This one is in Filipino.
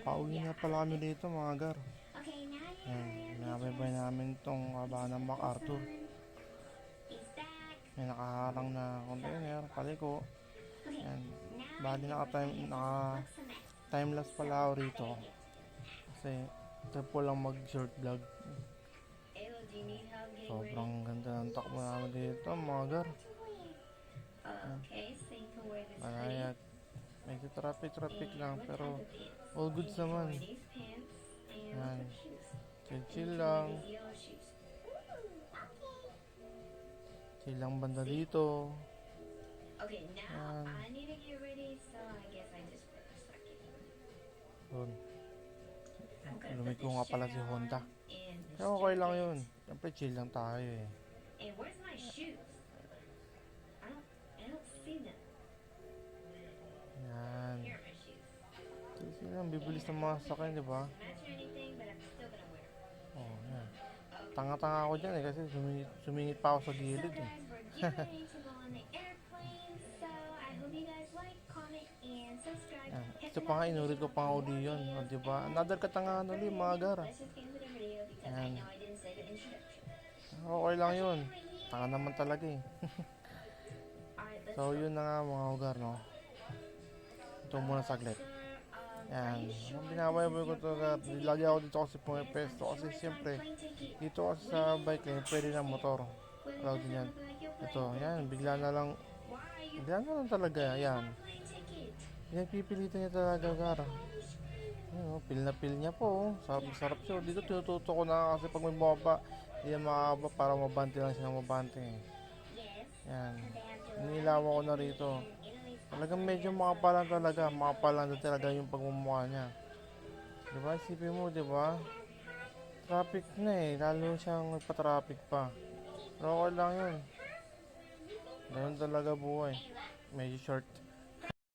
Pauwi na pala kami dito mga gar. Yan, nabibay namin itong kabahan ng MacArthur. May nakaharang na container, paliko. Yan, bali naka-timelapse pala ako rito. Kasi trip ko lang mag-short vlog. Sobrang ganda ng takbo namin dito mga gar. Manayag. Medyo traffic lang pero all goods naman. Yan. Chill lang. Chill lang banda dito. Yan. Doon. Lumiko nga pala si Honda. Pero okay lang yun. Siyempre chill lang tayo eh. Yan. Chill lang. Bibilis ng mga sakyan, di ba? Oh, yan. Tanga-tanga ako dyan eh kasi sumingit pa ako sa gilid eh. Yan. Ito pa nga, inulit ko pang audio yun. O, diba? Another katangahan ulit mga gara. Yan. Okay lang yun. Tanga naman talaga eh. So yun na nga mga ugar, no? Ito muna saglit. Yan. Ang binabayabay ko ito, lagi ako dito kasi pumipesto. Kasi siyempre, dito kasi sa bike lane, pwede na motor. Allowed din yan. Ito, yan. Bigla na lang talaga. Yan. Pinagpipilitan niya talaga, gara. Yan, pil na pil niya po. Sarap siya. Dito tinututo ko na kasi pag may bumaba, hindi yan makakaba para mabante lang siya ng mabante. Yan. Inilawan ko na rito. Talagang medyo makapalan talaga yung pagmumukha niya. Diba? Isipin mo, diba? Traffic na eh. Lalo siyang nagpa-traffic pa. Pero okay lang yun. Ganun talaga buhay. Medyo short.